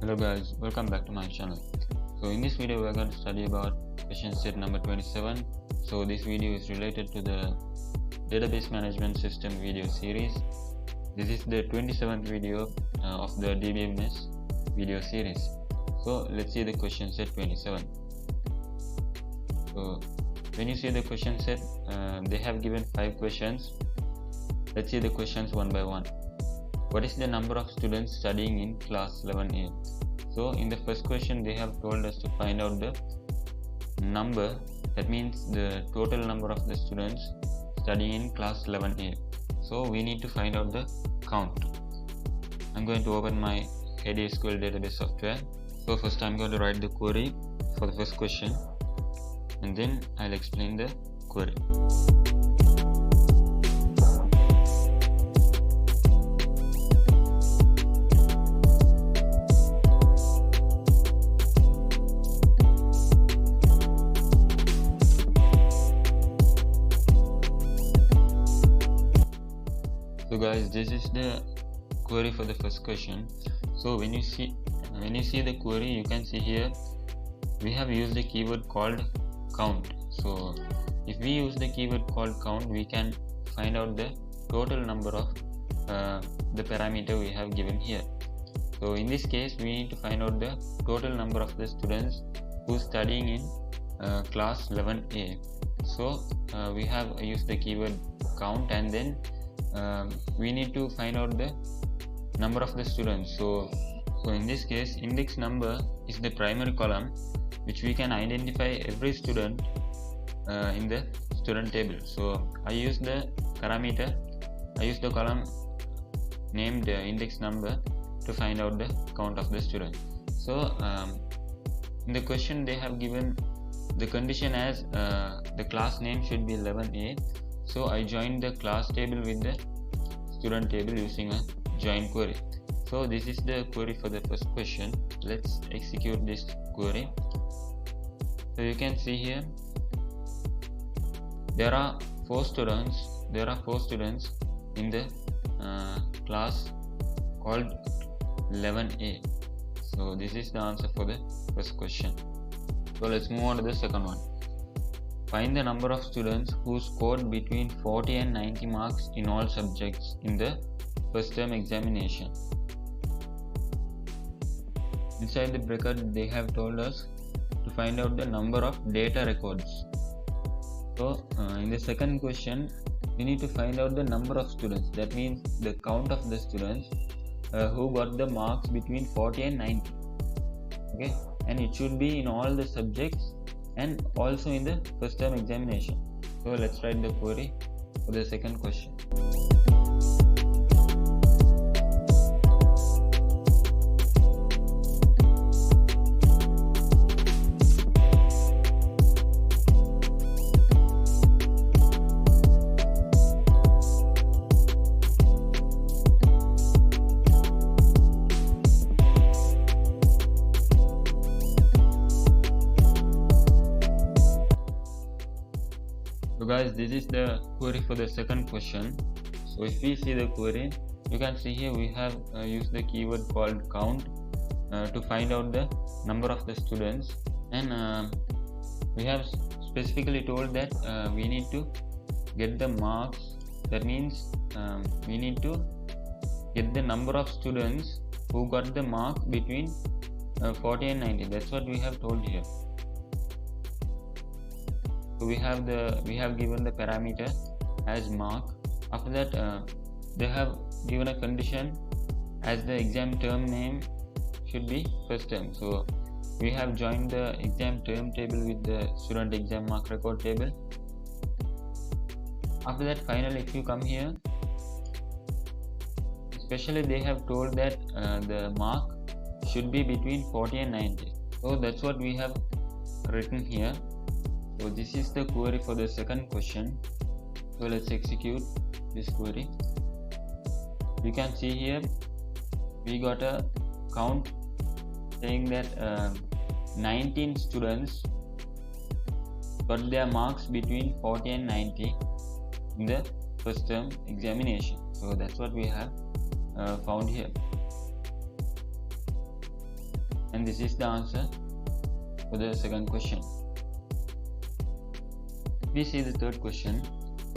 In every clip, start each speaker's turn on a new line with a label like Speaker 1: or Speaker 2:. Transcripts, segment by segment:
Speaker 1: Hello guys, welcome back to my channel. So in this video we are going to study about question set number 27. So this video is related to the database management system video series. This is the 27th video of the DBMS video series. So let's see the question set 27. So when you see the question set, they have given 5 questions. Let's see the questions one by one. What is the number of students studying in class 11A? So in the first question they have told us to find out the number, that means the total number of the students studying in class 11A. So we need to find out the count. I'm going to open my HDSQL database software. So first I'm going to write the query for the first question and then I'll explain the query. So guys, this is the query for the first question. So when you see the query, you can see here we have used a keyword called count. So if we use the keyword called count, we can find out the total number of the parameter we have given here. So in this case we need to find out the total number of the students who studying in class 11A. So we have used the keyword count and then we need to find out the number of the students. So in this case, index number is the primary column which we can identify every student in the student table. So I use the column named index number to find out the count of the student. So in the question they have given the condition as the class name should be 11A. So I joined the class table with the student table using a join query. So this is the query for the first question. Let's execute this query. So you can see here there are 4 students in the class called 11A. So this is the answer for the first question. So let's move on to the second one. Find the number of students who scored between 40 and 90 marks in all subjects in the first term examination. Inside the bracket they have told us to find out the number of data records. So in the second question we need to find out the number of students, that means the count of the students who got the marks between 40 and 90. Okay, and it should be in all the subjects and also in the first term examination. So let's write the query for the second question. So guys, this is the query for the second question. So if we see the query, you can see here we have used the keyword called count to find out the number of the students, and we have specifically told that we need to get the marks. That means we need to get the number of students who got the mark between 40 and 90. That's what we have told here. So we have given the parameter as mark. After that they have given a condition as the exam term name should be first term. So we have joined the exam term table with the student exam mark record table. After that, finally if you come here, especially they have told that the mark should be between 40 and 90. So that's what we have written here. So this is the query for the second question. So let's execute this query. You can see here we got a count saying that 19 students got their marks between 40 and 90 in the first term examination. So that's what we have found here. and this is the answer for the second question. We see the third question.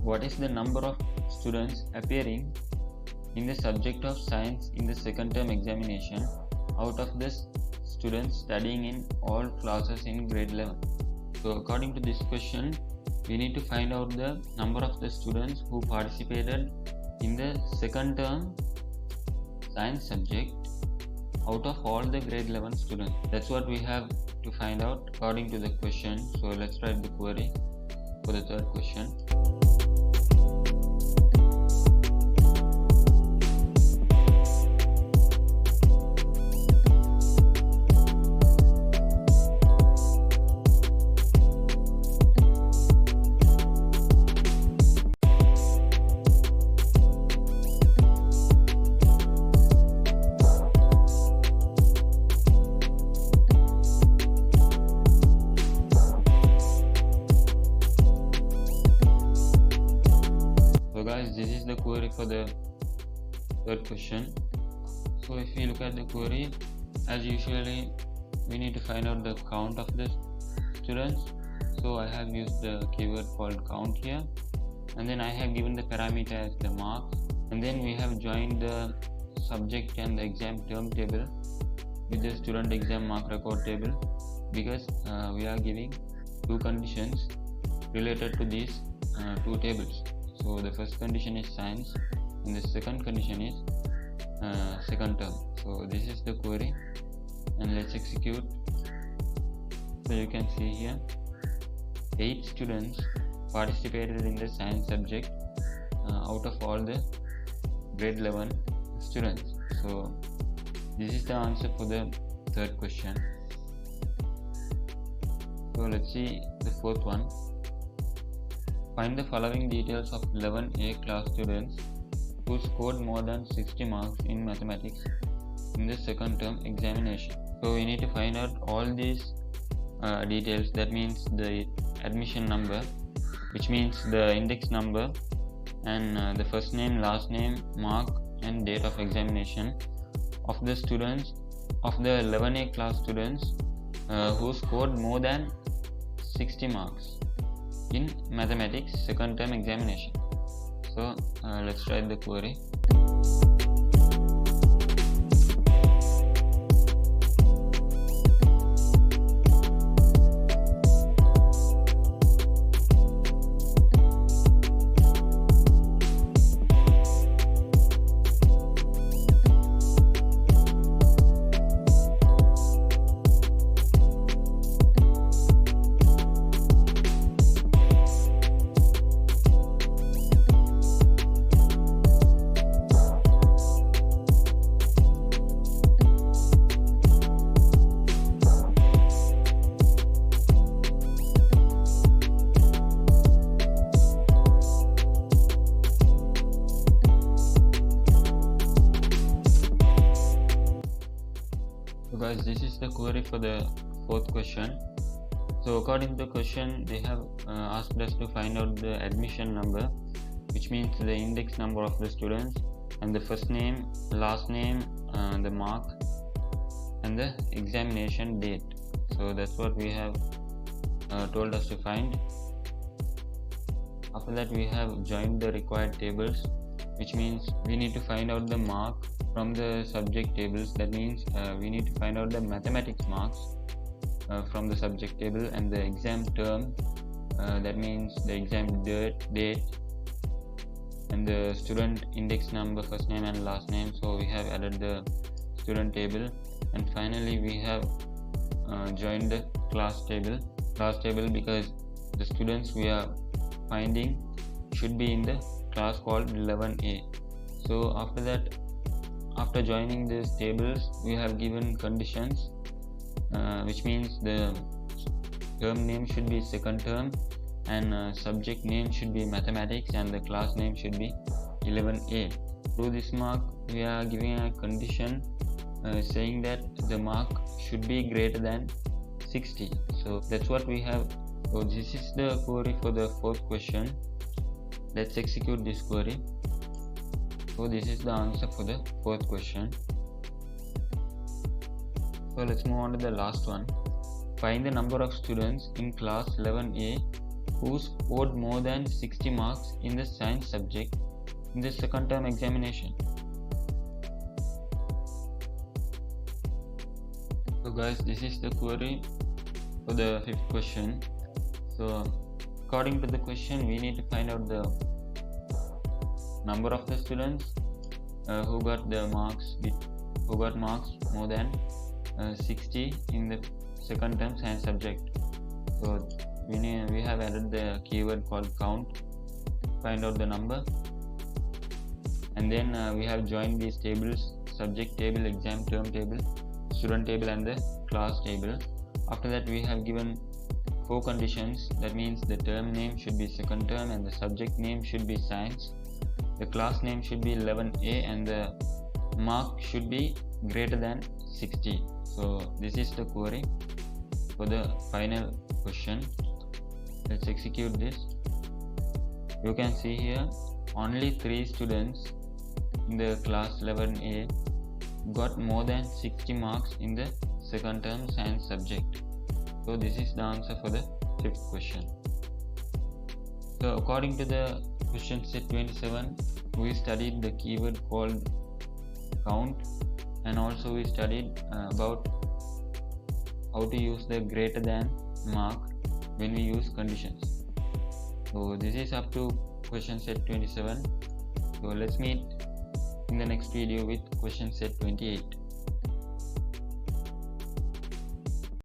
Speaker 1: What is the number of students appearing in the subject of science in the second term examination out of the students studying in all classes in grade 11? So according to this question, we need to find out the number of the students who participated in the second term science subject out of all the grade 11 students. That's what we have to find out according to the question. So let's write the query for the third question. Guys, this is the query for the third question. So if we look at the query, as usually we need to find out the count of the students. So I have used the keyword called count here, and then I have given the parameter as the marks, and then we have joined the subject and the exam term table with the student exam mark record table, because we are giving two conditions related to these two tables. So the first condition is science and the second condition is second term. So this is the query, and let's execute. So you can see here 8 students participated in the science subject out of all the grade 11 students. So this is the answer for the third question. So let's see the fourth one. Find the following details of 11A class students who scored more than 60 marks in mathematics in the second term examination. So we need to find out all these details. That means the admission number, which means the index number, and the first name, last name, mark and date of examination of the students, of the 11A class students who scored more than 60 marks in mathematics second term examination. So let's write the query. So guys, this is the query for the fourth question. So according to the question, they have asked us to find out the admission number, which means the index number of the students, and the first name, last name, the mark and the examination date. So that's what we have told us to find. After that, we have joined the required tables, which means we need to find out the mark from the subject tables. That means we need to find out the mathematics marks from the subject table, and the exam term, that means the exam date and the student index number, first name and last name. So we have added the student table, and finally we have joined the class table because the students we are finding should be in the class called 11A. So after that, after joining these tables, we have given conditions, which means the term name should be second term, and subject name should be mathematics, and the class name should be 11A. Through this mark, we are giving a condition saying that the mark should be greater than 60. So that's what we have. So this is the query for the fourth question. Let's execute this query. So this is the answer for the fourth question. So let's move on to the last one. Find the number of students in class 11A who scored more than 60 marks in the science subject in the second term examination. So guys, this is the query for the fifth question. So according to the question, we need to find out the number of the students who got marks more than 60 in the second term science subject. So we have added the keyword called count, find out the number, and then we have joined these tables: subject table, exam term table, student table, and the class table. After that, we have given 4 conditions. That means the term name should be second term, and the subject name should be science. The class name should be 11A, and the mark should be greater than 60. So this is the query for the final question. Let's execute this. You can see here only 3 students in the class 11A got more than 60 marks in the second term science subject. So this is the answer for the fifth question. So according to the question set 27, we studied the keyword called count, and also we studied about how to use the greater than mark when we use conditions. So this is up to question set 27. So let's meet in the next video with question set 28.